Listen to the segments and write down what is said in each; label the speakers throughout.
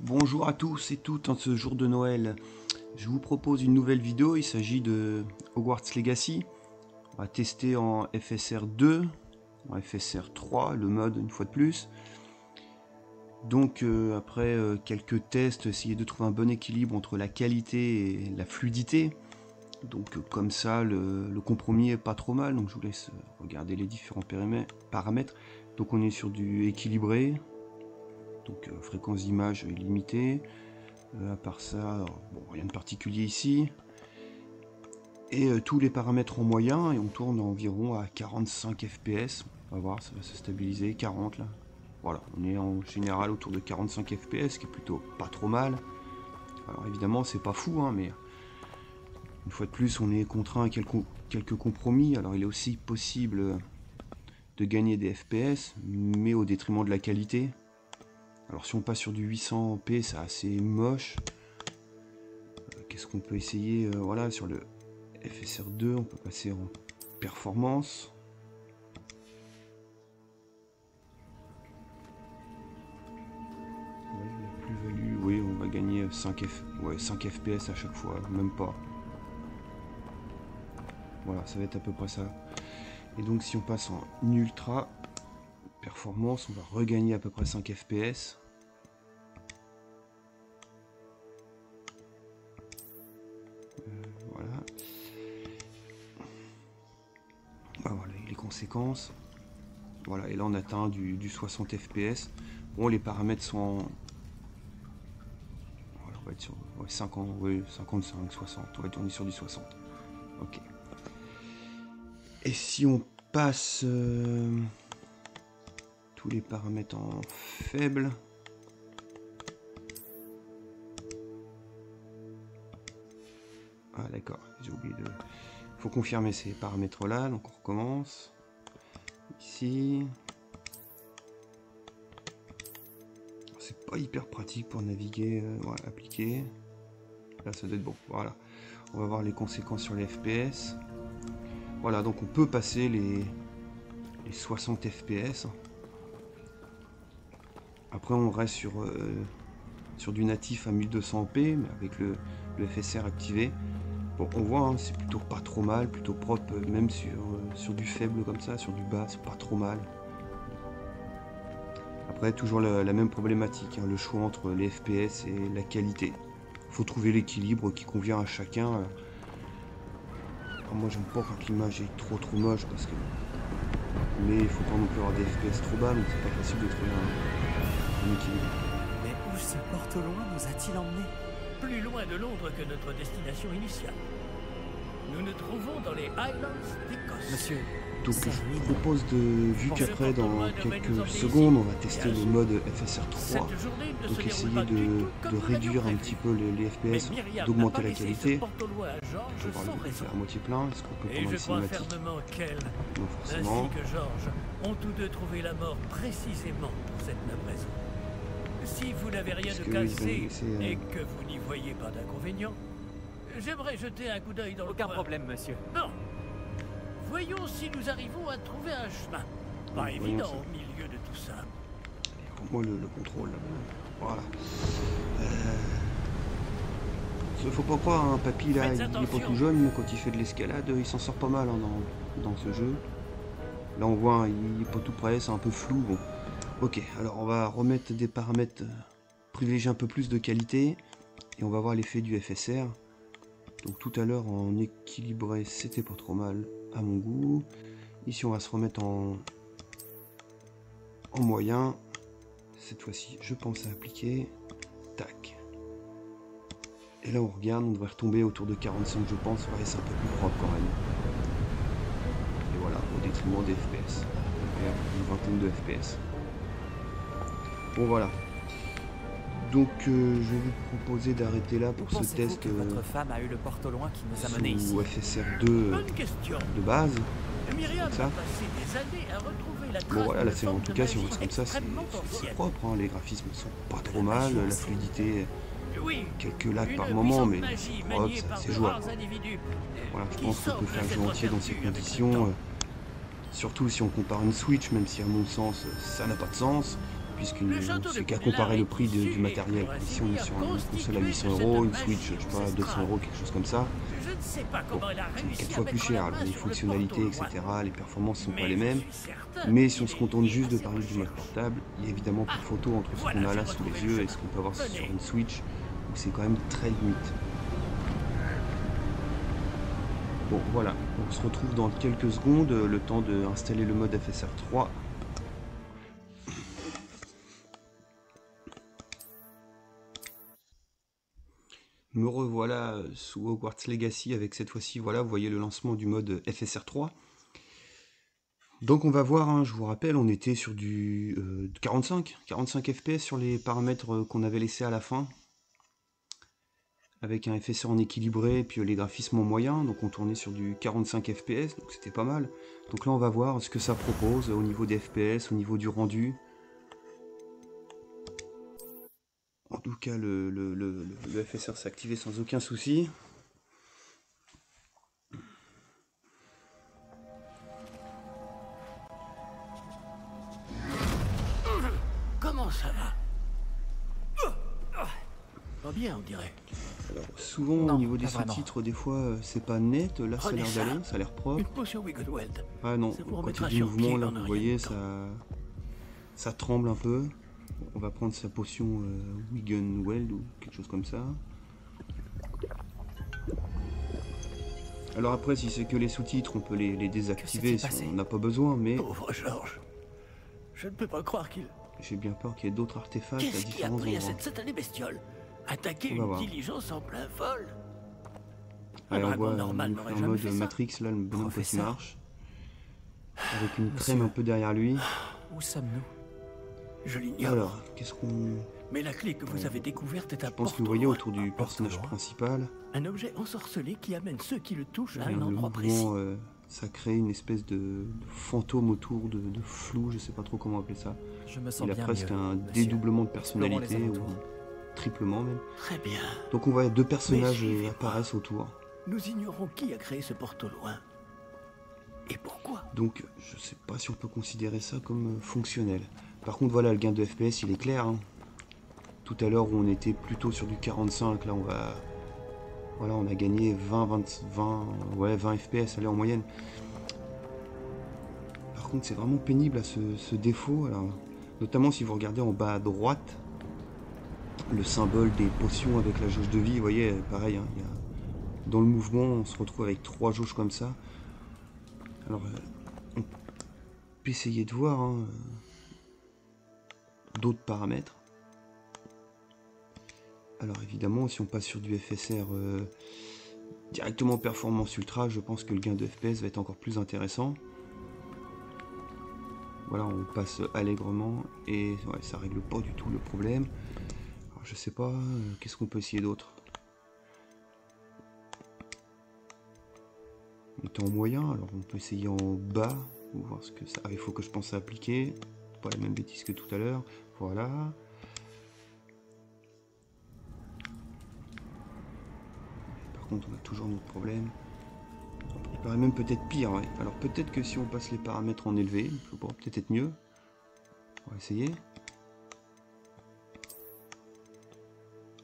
Speaker 1: Bonjour à tous et toutes en ce jour de Noël. Je vous propose une nouvelle vidéo, il s'agit de Hogwarts Legacy. On va tester en FSR 2, en FSR 3, le mode une fois de plus. Donc après quelques tests, essayer de trouver un bon équilibre entre la qualité et la fluidité. Donc comme ça, le compromis est pas trop mal. Donc je vous laisse regarder les différents paramètres. Donc on est sur du équilibré. Donc fréquence d'image illimitée. À part ça, bon, rien de particulier ici. Et tous les paramètres en moyen, et on tourne environ à 45 fps. On va voir, ça va se stabiliser, 40 là. Voilà, on est en général autour de 45 fps, ce qui est plutôt pas trop mal. Alors évidemment, c'est pas fou, hein, mais une fois de plus, on est contraint à quelques compromis. Alors il est aussi possible de gagner des fps, mais au détriment de la qualité. Alors si on passe sur du 800p, c'est assez moche. Qu'est-ce qu'on peut essayer? Voilà, sur le FSR 2, on peut passer en performance. Ouais, la plus-value, oui, on va gagner 5 fps à chaque fois, même pas. Voilà, ça va être à peu près ça. Et donc si on passe en ultra performance, on va regagner à peu près 5 fps. Voilà. Ah, voilà les conséquences. Voilà, et là on atteint du 60 fps. Bon, les paramètres sont en... Voilà, on va être sur 50, oui, 55, 60. On est sur du 60. Ok. Et si on passe tous les paramètres en faible, ah d'accord, j'ai oublié de... Il faut confirmer ces paramètres là, donc on recommence. Ici. C'est pas hyper pratique pour naviguer, ouais, appliquer. Là ça doit être bon, voilà. On va voir les conséquences sur les FPS. Voilà, donc on peut passer les 60 fps. Après on reste sur du natif à 1200p, mais avec le FSR activé. Bon, on voit, hein, c'est plutôt pas trop mal, plutôt propre, même sur du faible comme ça, sur du bas, c'est pas trop mal. Après, toujours la même problématique, hein, le choix entre les FPS et la qualité. Il faut trouver l'équilibre qui convient à chacun. Alors moi, j'aime pas quand l'image est trop moche, parce que... Mais il faut pas non plus avoir des FPS trop bas, donc c'est pas facile de trouver un équilibre.
Speaker 2: Mais où ce porte-loin nous a-t-il emmenés?
Speaker 3: Plus loin de Londres que notre destination initiale. Nous nous trouvons dans les Highlands d'Écosse.
Speaker 2: Monsieur,
Speaker 1: donc je vous propose vu qu'après dans quelques secondes on va tester le mode FSR 3, donc essayer de réduire un petit peu les FPS, d'augmenter la qualité. Je vais voir le faire à moitié plein, est-ce qu'on peut prendre une cinématique? Non forcément.
Speaker 3: Ainsi que George ont tous deux trouvé la mort précisément pour cette même raison. Si vous n'avez rien de cassé et que vous n'y voyez pas d'inconvénient, j'aimerais jeter un coup d'œil dans le coin.
Speaker 2: Aucun problème, monsieur.
Speaker 3: Bon. Voyons si nous arrivons à trouver un chemin. Pas évident au milieu de tout ça.
Speaker 1: Moi le contrôle. Voilà. Faut pas croire, hein, papy là, il est pas tout jeune, mais quand il fait de l'escalade, il s'en sort pas mal, hein, dans ce jeu. Là on voit, hein, il est pas tout près, c'est un peu flou. Bon. Ok, alors on va remettre des paramètres, privilégier un peu plus de qualité, et on va voir l'effet du FSR. Donc tout à l'heure en équilibré, c'était pas trop mal à mon goût. Ici on va se remettre en moyen. Cette fois-ci, je pense à appliquer. Tac. Et là on regarde, on devrait retomber autour de 45, je pense. Ouais, c'est un peu plus propre quand même. Et voilà, au détriment des FPS. Une vingtaine de FPS. Bon voilà. Donc je vais vous proposer d'arrêter là pour ce test
Speaker 2: que votre femme a eu le porte-loin qui nous a menés ici.
Speaker 1: Ou FSR 2 de base. Ça. Bon voilà, là c'est en tout cas si on reste comme ça, c'est propre, hein, les graphismes sont pas trop mal, la fluidité, quelques lags par moment, mais c'est propre, c'est jouable. Voilà, je pense qu'on peut faire le jeu entier dans ces conditions, surtout si on compare une Switch, même si à mon sens ça n'a pas de sens. puisque c'est qu'à comparer le prix du matériel. Ici on est sur une console à 800 €, une Switch, je sais pas, 200 €, quelque chose comme ça. Bon, c'est 4 fois plus cher, alors les fonctionnalités, etc., les performances sont pas les mêmes. Mais si on se contente juste de parler du mode portable, il y a évidemment pas photo entre ce qu'on a là sous les yeux et ce qu'on peut avoir sur une Switch, où c'est quand même très limite. Bon voilà, on se retrouve dans quelques secondes, le temps d'installer le mode FSR 3. Me revoilà sous Hogwarts Legacy avec cette fois-ci, voilà, vous voyez le lancement du mode FSR 3. Donc on va voir, hein, je vous rappelle, on était sur du 45 FPS sur les paramètres qu'on avait laissés à la fin. Avec un FSR en équilibré, puis les graphismes en moyen, donc on tournait sur du 45 FPS, donc c'était pas mal. Donc là on va voir ce que ça propose au niveau des FPS, au niveau du rendu. En tout cas le FSR s'est activé sans aucun souci.
Speaker 3: Comment ça va? Pas bien, on dirait.
Speaker 1: Alors souvent au niveau des sous-titres, des fois c'est pas net, là ça a l'air d'aller, ça a l'air propre.
Speaker 3: Une potion Wiggleweld.
Speaker 1: Ah non, quand il y a du mouvement là, vous voyez, ça tremble un peu. On va prendre sa potion Wiggleweld ou quelque chose comme ça. Alors après, si c'est que les sous-titres, on peut les désactiver si on n'a pas besoin, mais...
Speaker 3: Pauvre Georges. Je ne peux pas croire qu'il...
Speaker 1: J'ai bien peur qu'il y ait d'autres artefacts à
Speaker 3: Qu'est-ce qui a
Speaker 1: différents
Speaker 3: pris à
Speaker 1: endroits.
Speaker 3: cette satanée bestiole? Attaquer une diligence en plein vol?
Speaker 1: Allez, on voit
Speaker 3: normal
Speaker 1: en mode Matrix, là, le bonhomme qui marche. Avec une crème un peu derrière lui.
Speaker 2: Où sommes-nous?
Speaker 3: Je l'ignore.
Speaker 1: Alors, qu'est-ce qu'on...
Speaker 3: Mais la clé que vous avez découverte est un
Speaker 1: Je pense que vous voyez autour du personnage principal.
Speaker 3: Un objet ensorcelé qui amène ceux qui le touchent à un
Speaker 1: Le
Speaker 3: endroit précis.
Speaker 1: mouvement, ça crée une espèce de fantôme autour, de flou, je sais pas trop comment appeler ça.
Speaker 2: Je me sens
Speaker 1: Il a
Speaker 2: bien
Speaker 1: presque
Speaker 2: mieux,
Speaker 1: un
Speaker 2: monsieur.
Speaker 1: dédoublement de
Speaker 2: Explorons les
Speaker 1: personnalité, ou
Speaker 2: alentours.
Speaker 1: triplement même.
Speaker 3: Très bien.
Speaker 1: Donc on voit deux personnages
Speaker 3: suivez-moi.
Speaker 1: apparaissent autour.
Speaker 3: Nous ignorons qui a créé ce porte au loin. Et pourquoi?
Speaker 1: Donc je sais pas si on peut considérer ça comme fonctionnel. Par contre voilà, le gain de FPS il est clair. Hein. Tout à l'heure où on était plutôt sur du 45, là on va... Voilà, on a gagné 20 FPS, allez, en moyenne. Par contre c'est vraiment pénible à ce défaut. Alors, notamment si vous regardez en bas à droite, le symbole des potions avec la jauge de vie, vous voyez, pareil, hein, il y a... dans le mouvement on se retrouve avec 3 jauges comme ça. Alors on peut essayer de voir hein, d'autres paramètres. Alors évidemment si on passe sur du FSR directement performance ultra, je pense que le gain de FPS va être encore plus intéressant. Voilà, on passe allègrement et ouais, ça règle pas du tout le problème. Alors, je sais pas, qu'est-ce qu'on peut essayer d'autre? On est en moyen, alors on peut essayer en bas, pour voir ce que ça... Ah, il faut que je pense à appliquer, pas la même bêtise que tout à l'heure, voilà. Par contre on a toujours notre problème. Il paraît même peut-être pire, ouais. Alors peut-être que si on passe les paramètres en élevé, ça pourrait peut-être être mieux. On va essayer.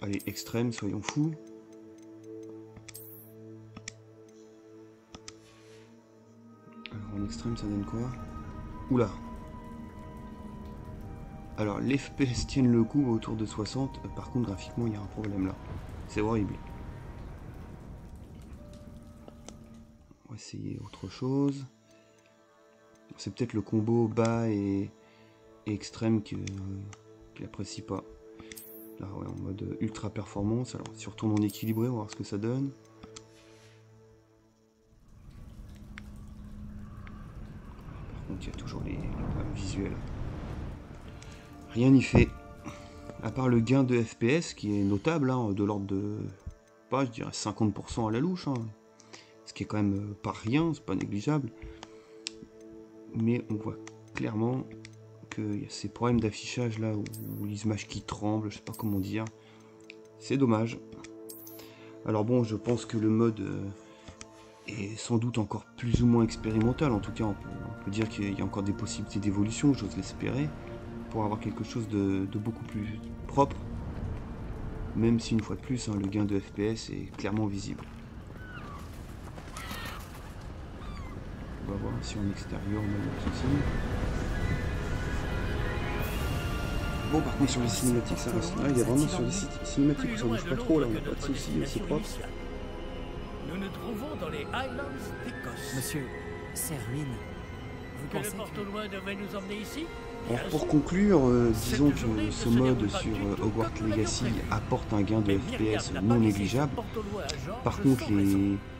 Speaker 1: Allez, extrême, soyons fous. Alors en extrême ça donne quoi? Oula. Alors les FPS tiennent le coup autour de 60, par contre graphiquement il y a un problème là. C'est horrible. On va essayer autre chose. C'est peut-être le combo bas et extrême qu'il n'apprécie pas. Là ouais, en mode ultra performance. Alors si on retourne en équilibré, on va voir ce que ça donne. Par contre il y a toujours les problèmes visuels. Rien n'y fait. À part le gain de FPS qui est notable, hein, de l'ordre de, pas, je dirais 50% à la louche. Hein. Ce qui est quand même pas rien, c'est pas négligeable. Mais on voit clairement qu'il y a ces problèmes d'affichage là, où les images qui tremblent, je sais pas comment dire. C'est dommage. Alors bon, je pense que le mode est sans doute encore plus ou moins expérimental. En tout cas, on peut dire qu'il y a encore des possibilités d'évolution, j'ose l'espérer. pour avoir quelque chose de beaucoup plus propre. Même si une fois de plus, hein, le gain de FPS est clairement visible. On va voir si en extérieur on a le souci. Bon, par contre sur les cinématiques ça reste là, il y a vraiment sur les cinématiques où ça bouge pas trop, là on n'a pas de soucis, c'est propre.
Speaker 3: Nous nous trouvons dans les Highlands d'Écosse.
Speaker 2: Monsieur, ces ruines, vous
Speaker 3: Que le
Speaker 2: pensez
Speaker 3: porte au loin devait nous emmener ici?
Speaker 1: Alors pour conclure, disons que ce mode sur Hogwarts Legacy apporte un gain de FPS non négligeable. Par contre,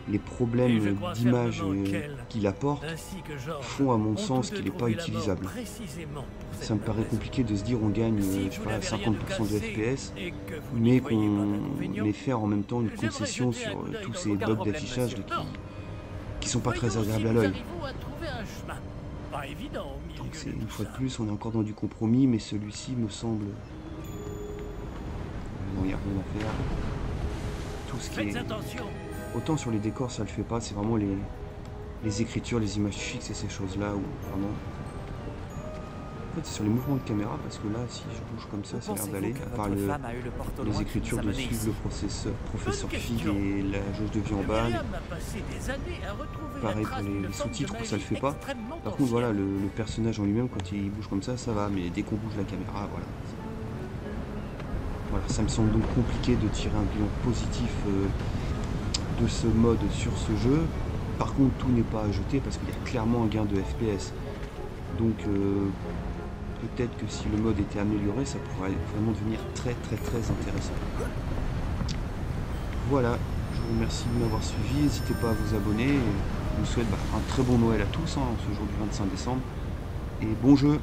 Speaker 1: les problèmes d'image qu'il apporte font à mon sens qu'il n'est pas utilisable. Ça me paraît compliqué de se dire on gagne je sais pas, 50% de FPS, mais qu'on ait faire en même temps une concession sur tous ces bugs d'affichage qui sont pas très agréables à l'œil. Donc c'est une fois de plus, on est encore dans du compromis, mais celui-ci me semble... Non, il n'y a rien à faire. Tout ce qui est... Autant sur les décors, ça le fait pas, c'est vraiment les écritures, les images fixes et ces choses-là où vraiment... En fait, c'est sur les mouvements de caméra, parce que là, si je bouge comme ça, ça a l'air d'aller, à part les écritures de suivre le professeur Fig et la jauge de vie en balle. Pareil pour les sous-titres où ça le fait pas. Par contre, voilà, le personnage en lui-même, quand il bouge comme ça va, mais dès qu'on bouge la caméra, voilà. Voilà, ça me semble donc compliqué de tirer un bilan positif de ce mode sur ce jeu. Par contre, tout n'est pas à jeter, parce qu'il y a clairement un gain de FPS. Donc... peut-être que si le mode était amélioré, ça pourrait vraiment devenir très intéressant. Voilà, je vous remercie de m'avoir suivi, n'hésitez pas à vous abonner, je vous souhaite un très bon Noël à tous, hein, ce jour du 25 décembre, et bon jeu!